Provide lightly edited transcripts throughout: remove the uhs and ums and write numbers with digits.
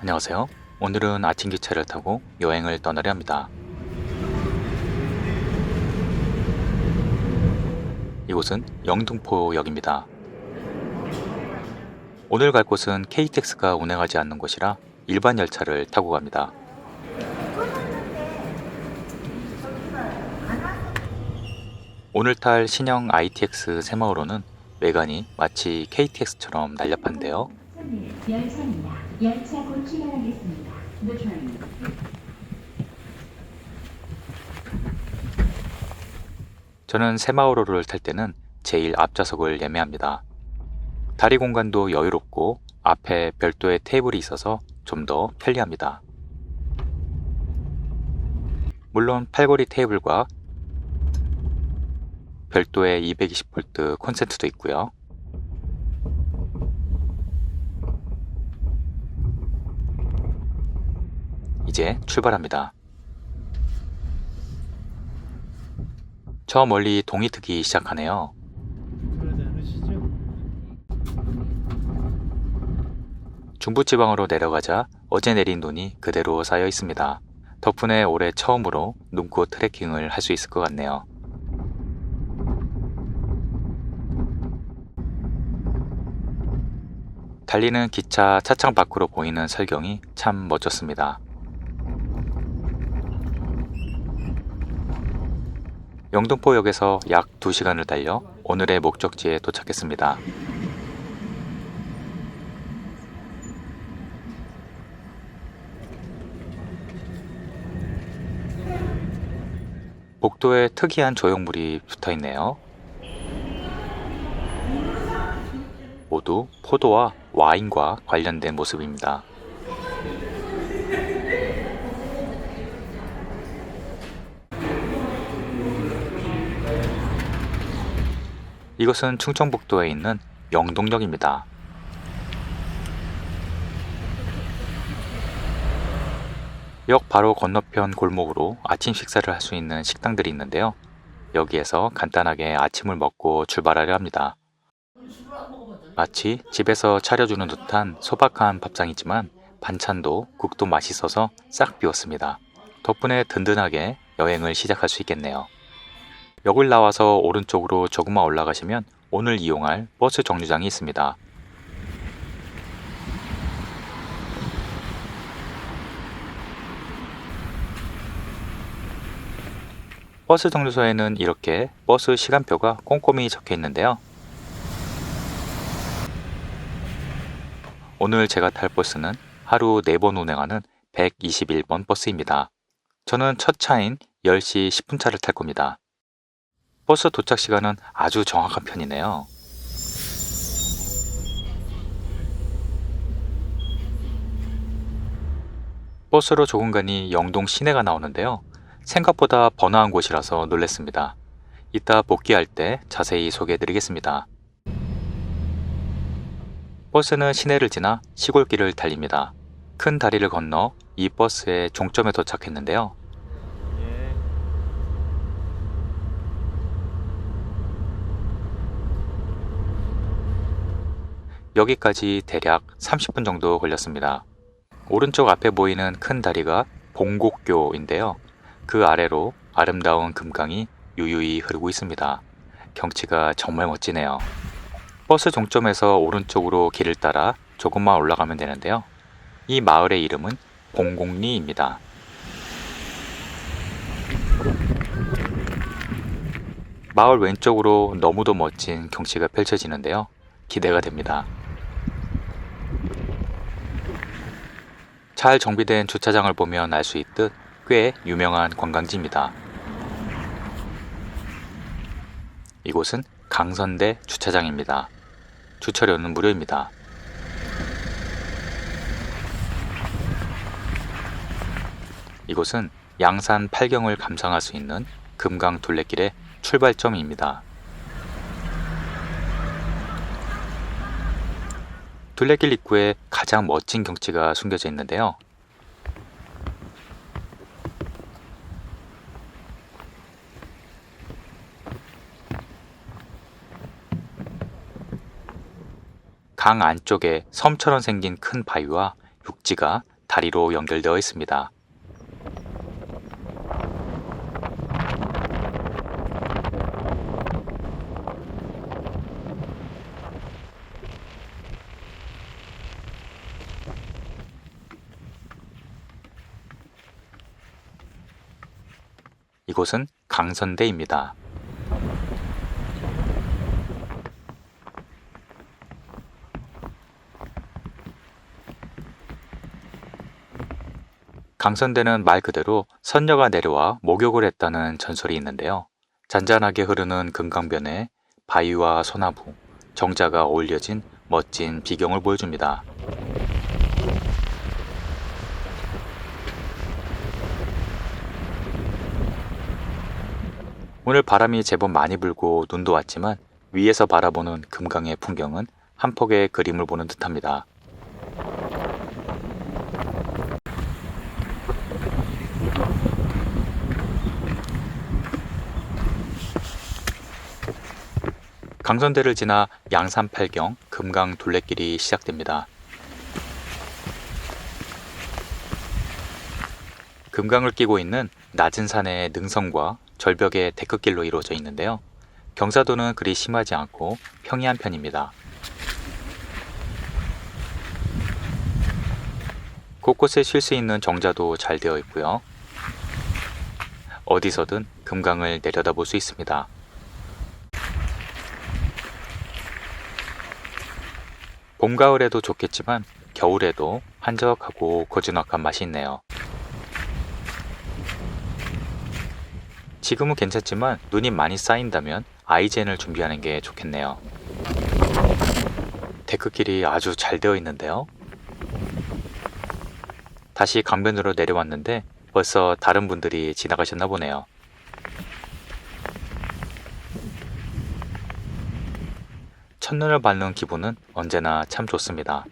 안녕하세요. 오늘은 아침 기차를 타고 여행을 떠나려 합니다. 이곳은 영등포역입니다. 오늘 갈 곳은 KTX가 운행하지 않는 곳이라 일반 열차를 타고 갑니다. 오늘 탈 신형 ITX 새마을호는 외관이 마치 KTX처럼 날렵한데요. 열차입니다. 열차 곧 출발하겠습니다. The train. 저는 새마을호를 탈 때는 제일 앞좌석을 예매합니다. 다리 공간도 여유롭고 앞에 별도의 테이블이 있어서 좀 더 편리합니다. 물론 팔걸이 테이블과 별도의 220V 콘센트도 있고요. 이제 출발합니다. 저 멀리 동이 트기 시작하네요. 중부지방으로 내려가자 어제 내린 눈이 그대로 쌓여 있습니다. 덕분에 올해 처음으로 눈꽃 트레킹을 할 수 있을 것 같네요. 달리는 기차 차창 밖으로 보이는 설경이 참 멋졌습니다. 영등포역에서 약 2시간을 달려 오늘의 목적지에 도착했습니다. 복도에 특이한 조형물이 붙어있네요. 모두 포도와 와인과 관련된 모습입니다. 이것은 충청북도에 있는 영동역입니다. 역 바로 건너편 골목으로 아침 식사를 할 수 있는 식당들이 있는데요. 여기에서 간단하게 아침을 먹고 출발하려 합니다. 마치 집에서 차려주는 듯한 소박한 밥상이지만 반찬도 국도 맛있어서 싹 비웠습니다. 덕분에 든든하게 여행을 시작할 수 있겠네요. 역을 나와서 오른쪽으로 조금만 올라가시면 오늘 이용할 버스 정류장이 있습니다. 버스 정류소에는 이렇게 버스 시간표가 꼼꼼히 적혀 있는데요. 오늘 제가 탈 버스는 하루 4번 운행하는 121번 버스입니다. 저는 첫 차인 10시 10분 차를 탈 겁니다. 버스 도착 시간은 아주 정확한 편이네요. 버스로 조금 가니 영동 시내가 나오는데요. 생각보다 번화한 곳이라서 놀랐습니다. 이따 복귀할 때 자세히 소개해드리겠습니다. 버스는 시내를 지나 시골길을 달립니다. 큰 다리를 건너 이 버스의 종점에 도착했는데요. 여기까지 대략 30분 정도 걸렸습니다. 오른쪽 앞에 보이는 큰 다리가 봉곡교인데요. 그 아래로 아름다운 금강이 유유히 흐르고 있습니다. 경치가 정말 멋지네요. 버스 종점에서 오른쪽으로 길을 따라 조금만 올라가면 되는데요. 이 마을의 이름은 봉곡리입니다. 마을 왼쪽으로 너무도 멋진 경치가 펼쳐지는데요. 기대가 됩니다. 잘 정비된 주차장을 보면 알 수 있듯 꽤 유명한 관광지입니다. 이곳은 강선대 주차장입니다. 주차료는 무료입니다. 이곳은 양산 팔경을 감상할 수 있는 금강 둘레길의 출발점입니다. 둘레길 입구에 가장 멋진 경치가 숨겨져 있는데요. 강 안쪽에 섬처럼 생긴 큰 바위와 육지가 다리로 연결되어 있습니다. 이곳은 강선대입니다. 강선대는 말 그대로 선녀가 내려와 목욕을 했다는 전설이 있는데요. 잔잔하게 흐르는 금강변에 바위와 소나무, 정자가 어울려진 멋진 비경을 보여줍니다. 오늘 바람이 제법 많이 불고 눈도 왔지만 위에서 바라보는 금강의 풍경은 한 폭의 그림을 보는 듯합니다. 강선대를 지나 양산팔경 금강 둘레길이 시작됩니다. 금강을 끼고 있는 낮은 산의 능선과 절벽의 데크길로 이루어져 있는데요. 경사도는 그리 심하지 않고 평이한 편입니다. 곳곳에 쉴 수 있는 정자도 잘 되어 있고요. 어디서든 금강을 내려다볼 수 있습니다. 봄, 가을에도 좋겠지만 겨울에도 한적하고 고즈넉한 맛이 있네요. 지금은 괜찮지만 눈이 많이 쌓인다면 아이젠을 준비하는 게 좋겠네요. 데크길이 아주 잘 되어 있는데요. 다시 강변으로 내려왔는데 벌써 다른 분들이 지나가셨나 보네요. 첫눈을 밟는 기분은 언제나 참 좋습니다.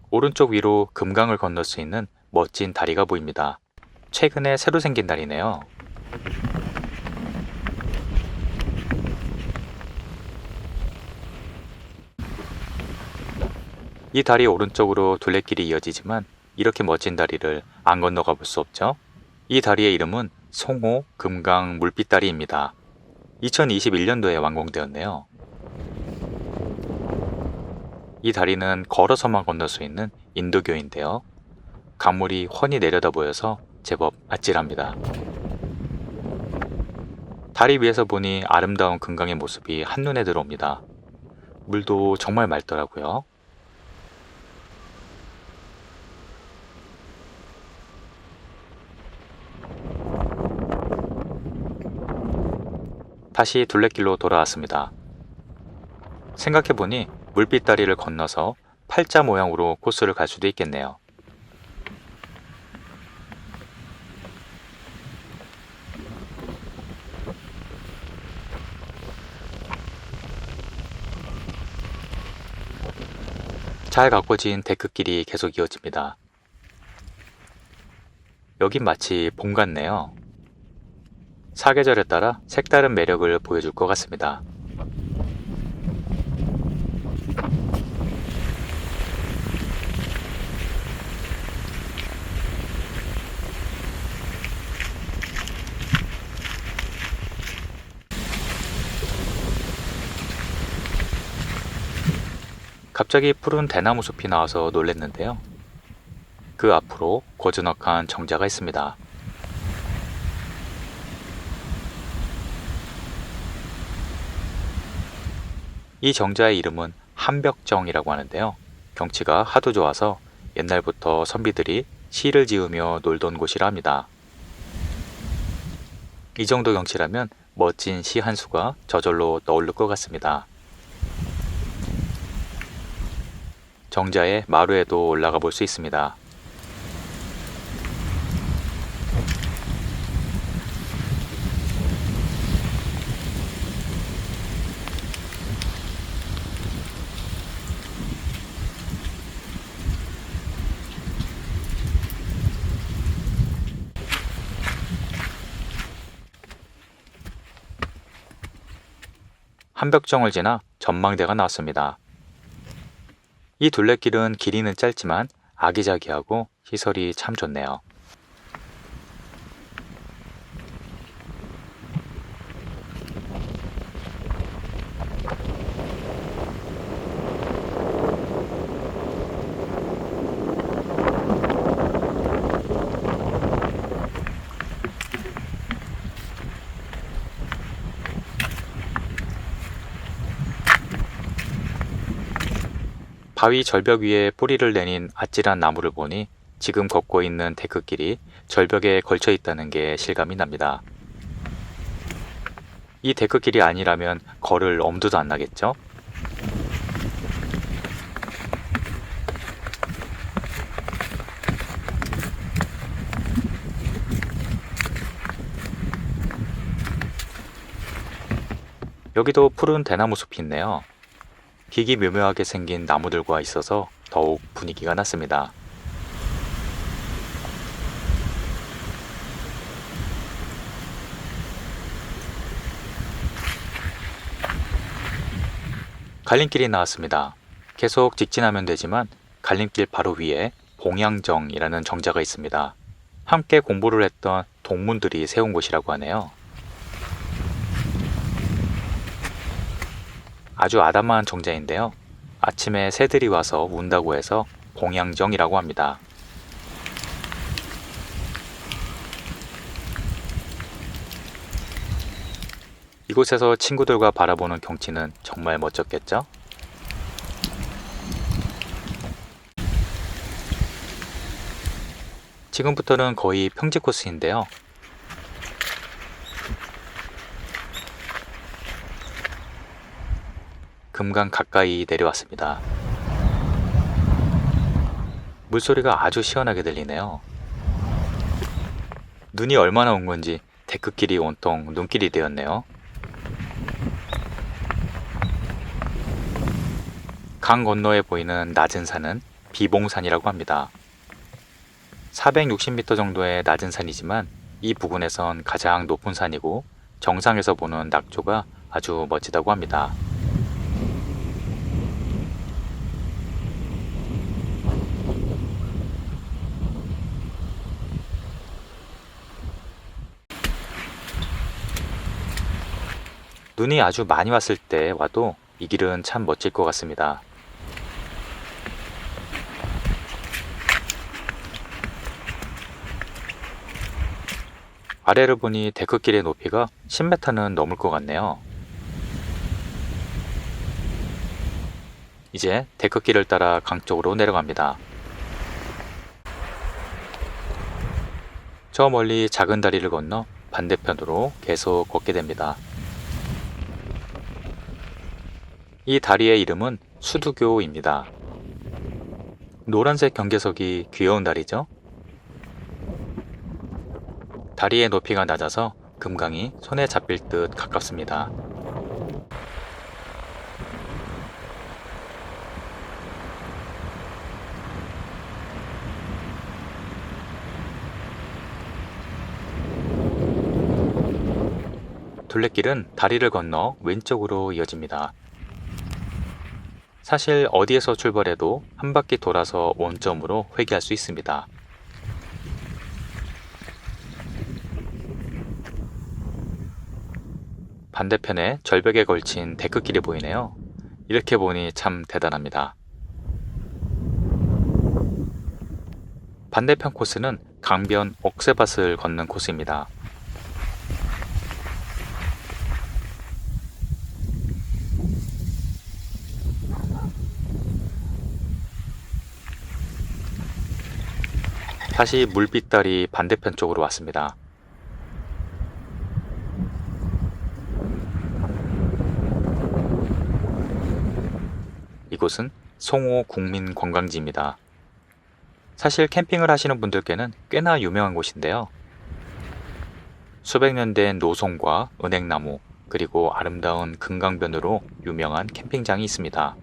오른쪽 위로 금강을 건널 수 있는 멋진 다리가 보입니다. 최근에 새로 생긴 다리네요. 이 다리 오른쪽으로 둘레길이 이어지지만 이렇게 멋진 다리를 안 건너가 볼 수 없죠. 이 다리의 이름은 송호 금강 물빛다리입니다. 2021년도에 완공되었네요. 이 다리는 걸어서만 건널 수 있는 인도교인데요. 강물이 훤히 내려다 보여서 제법 아찔합니다. 다리 위에서 보니 아름다운 금강의 모습이 한눈에 들어옵니다. 물도 정말 맑더라고요. 다시 둘레길로 돌아왔습니다. 생각해보니 물빛다리를 건너서 팔자 모양으로 코스를 갈 수도 있겠네요. 잘 가꿔진 데크길이 계속 이어집니다. 여긴 마치 봄 같네요. 사계절에 따라 색다른 매력을 보여줄 것 같습니다. 갑자기 푸른 대나무 숲이 나와서 놀랐는데요. 그 앞으로 고즈넉한 정자가 있습니다. 이 정자의 이름은 한벽정이라고 하는데요. 경치가 하도 좋아서 옛날부터 선비들이 시를 지으며 놀던 곳이라 합니다. 이 정도 경치라면 멋진 시 한 수가 저절로 떠오를 것 같습니다. 정자의 마루에도 올라가 볼 수 있습니다. 한벽정을 지나 전망대가 나왔습니다. 이 둘레길은 길이는 짧지만 아기자기하고 시설이 참 좋네요. 바위 절벽 위에 뿌리를 내린 아찔한 나무를 보니 지금 걷고 있는 데크길이 절벽에 걸쳐 있다는 게 실감이 납니다. 이 데크길이 아니라면 걸을 엄두도 안 나겠죠? 여기도 푸른 대나무 숲이 있네요. 기기묘묘하게 생긴 나무들과 있어서 더욱 분위기가 났습니다. 갈림길이 나왔습니다. 계속 직진하면 되지만 갈림길 바로 위에 봉양정이라는 정자가 있습니다. 함께 공부를 했던 동문들이 세운 곳이라고 하네요. 아주 아담한 정자인데요. 아침에 새들이 와서 운다고 해서 봉양정이라고 합니다. 이곳에서 친구들과 바라보는 경치는 정말 멋졌겠죠? 지금부터는 거의 평지 코스인데요. 금강 가까이 내려왔습니다. 물소리가 아주 시원하게 들리네요. 눈이 얼마나 온 건지 데크길이 온통 눈길이 되었네요. 강 건너에 보이는 낮은 산은 비봉산이라고 합니다. 460m 정도의 낮은 산이지만 이 부근에선 가장 높은 산이고 정상에서 보는 낙조가 아주 멋지다고 합니다. 눈이 아주 많이 왔을 때 와도 이 길은 참 멋질 것 같습니다. 아래를 보니 데크길의 높이가 10m는 넘을 것 같네요. 이제 데크길을 따라 강 쪽으로 내려갑니다. 저 멀리 작은 다리를 건너 반대편으로 계속 걷게 됩니다. 이 다리의 이름은 수두교입니다. 노란색 경계석이 귀여운 다리죠? 다리의 높이가 낮아서 금강이 손에 잡힐 듯 가깝습니다. 둘레길은 다리를 건너 왼쪽으로 이어집니다. 사실 어디에서 출발해도 한 바퀴 돌아서 원점으로 회귀할 수 있습니다. 반대편에 절벽에 걸친 데크길이 보이네요. 이렇게 보니 참 대단합니다. 반대편 코스는 강변 옥새밭을 걷는 코스입니다. 다시 물빛다리 반대편 쪽으로 왔습니다. 이곳은 송호 국민관광지입니다. 사실 캠핑을 하시는 분들께는 꽤나 유명한 곳인데요. 수백 년 된 노송과 은행나무 그리고 아름다운 금강변으로 유명한 캠핑장이 있습니다.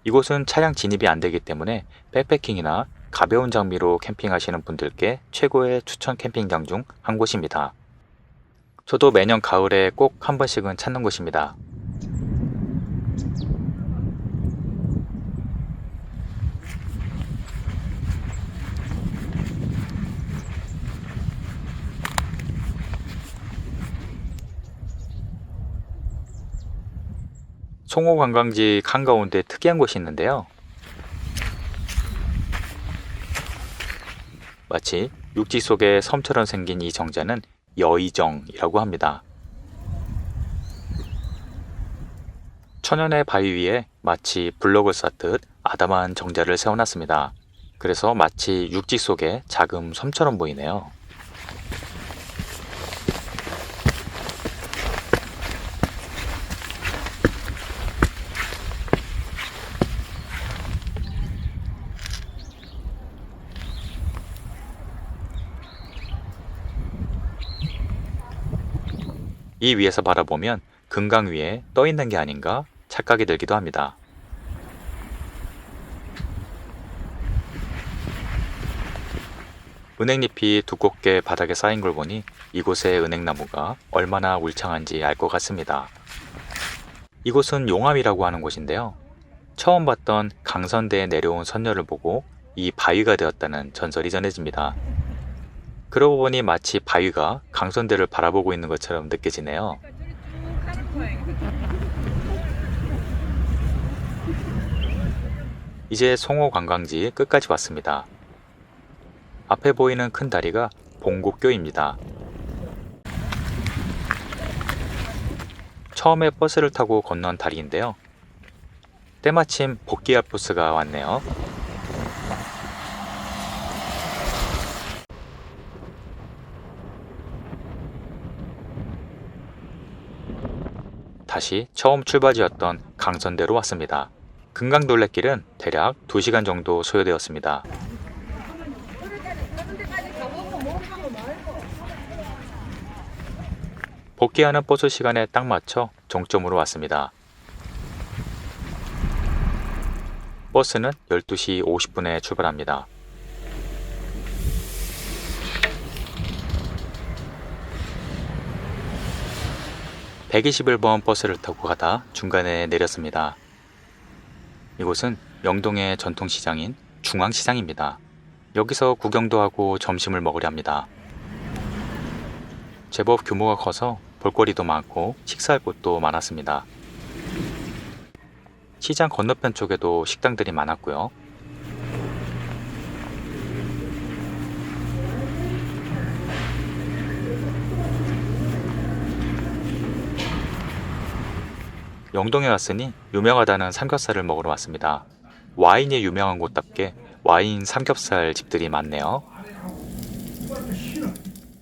이곳은 차량 진입이 안 되기 때문에 백패킹이나 가벼운 장비로 캠핑하시는 분들께 최고의 추천 캠핑장 중 한 곳입니다. 저도 매년 가을에 꼭 한 번씩은 찾는 곳입니다. 송호 관광지 한가운데 특이한 곳이 있는데요. 마치 육지 속의 섬처럼 생긴 이 정자는 여의정이라고 합니다. 천연의 바위 위에 마치 블럭을 쌓듯 아담한 정자를 세워놨습니다. 그래서 마치 육지 속의 작은 섬처럼 보이네요. 이 위에서 바라보면 금강 위에 떠 있는 게 아닌가 착각이 들기도 합니다. 은행잎이 두껍게 바닥에 쌓인 걸 보니 이곳의 은행나무가 얼마나 울창한지 알 것 같습니다. 이곳은 용암이라고 하는 곳인데요. 처음 봤던 강선대에 내려온 선녀를 보고 이 바위가 되었다는 전설이 전해집니다. 그러고 보니 마치 바위가 강선대를 바라보고 있는 것처럼 느껴지네요. 이제 송호 관광지 끝까지 왔습니다. 앞에 보이는 큰 다리가 봉곡교입니다. 처음에 버스를 타고 건넌 다리인데요. 때마침 복귀할 버스가 왔네요. 다시 처음 출발지였던 강선대로 왔습니다. 금강둘레길은 대략 2시간 정도 소요되었습니다. 복귀하는 버스 시간에 딱 맞춰 종점으로 왔습니다. 버스는 12시 50분에 출발합니다. (121번) 버스를 타고 가다 중간에 내렸습니다. 이곳은 영동의 전통시장인 중앙시장입니다. 여기서 구경도 하고 점심을 먹으려 합니다. 제법 규모가 커서 볼거리도 많고 식사할 곳도 많았습니다. 시장 건너편 쪽에도 식당들이 많았고요. 영동에 왔으니 유명하다는 삼겹살을 먹으러 왔습니다. 와인이 유명한 곳답게 와인 삼겹살 집들이 많네요.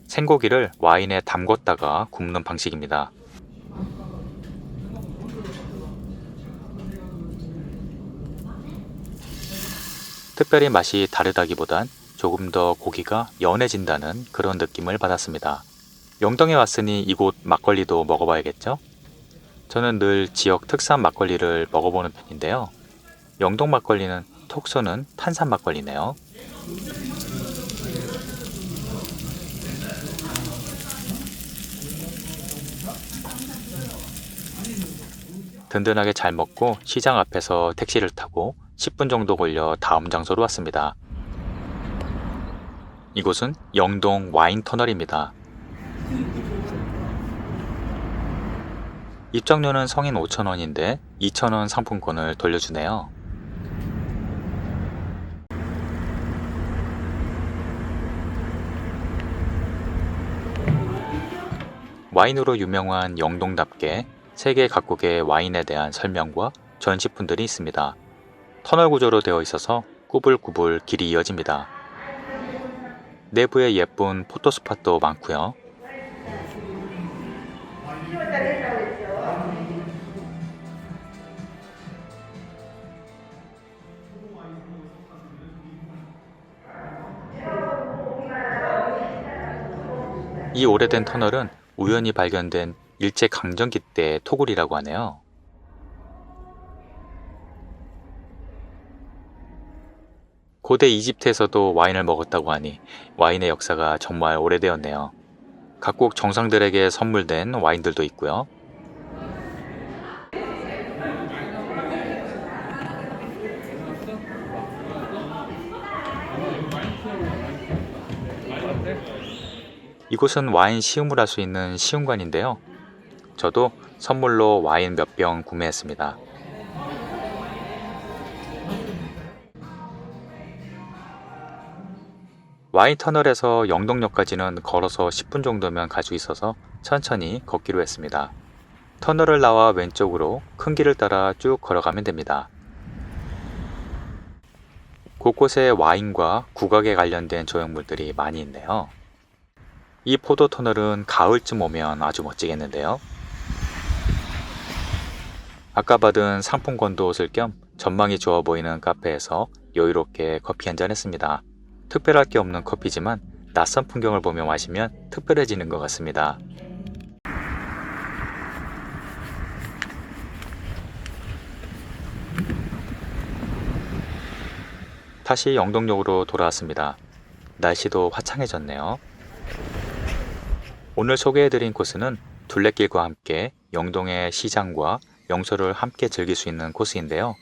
생고기를 와인에 담궜다가 굽는 방식입니다. 특별히 맛이 다르다기보단 조금 더 고기가 연해진다는 그런 느낌을 받았습니다. 영동에 왔으니 이곳 막걸리도 먹어봐야겠죠? 저는 늘 지역 특산 막걸리를 먹어보는 편인데요. 영동 막걸리는 톡 쏘는 탄산 막걸리네요. 든든하게 잘 먹고 시장 앞에서 택시를 타고 10분 정도 걸려 다음 장소로 왔습니다. 이곳은 영동 와인 터널입니다. 입장료는 성인 5,000원인데 2,000원 상품권을 돌려주네요. 와인으로 유명한 영동답게 세계 각국의 와인에 대한 설명과 전시품들이 있습니다. 터널 구조로 되어 있어서 꾸불꾸불 길이 이어집니다. 내부에 예쁜 포토스팟도 많고요. 이 오래된 터널은 우연히 발견된 일제강점기 때 토굴이라고 하네요. 고대 이집트에서도 와인을 먹었다고 하니 와인의 역사가 정말 오래되었네요. 각국 정상들에게 선물된 와인들도 있고요. 이곳은 와인 시음을 할 수 있는 시음관인데요. 저도 선물로 와인 몇 병 구매했습니다. 와인 터널에서 영동역까지는 걸어서 10분 정도면 갈 수 있어서 천천히 걷기로 했습니다. 터널을 나와 왼쪽으로 큰 길을 따라 쭉 걸어가면 됩니다. 곳곳에 와인과 국악에 관련된 조형물들이 많이 있네요. 이 포도 터널은 가을쯤 오면 아주 멋지겠는데요. 아까 받은 상품권도 쓸 겸 전망이 좋아 보이는 카페에서 여유롭게 커피 한잔 했습니다. 특별할 게 없는 커피지만 낯선 풍경을 보며 마시면 특별해지는 것 같습니다. 다시 영동역으로 돌아왔습니다. 날씨도 화창해졌네요. 오늘 소개해드린 코스는 둘레길과 함께 영동의 시장과 명소를 함께 즐길 수 있는 코스인데요.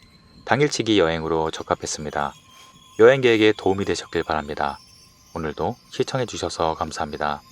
당일치기 여행으로 적합했습니다. 여행 계획에 도움이 되셨길 바랍니다. 오늘도 시청해주셔서 감사합니다.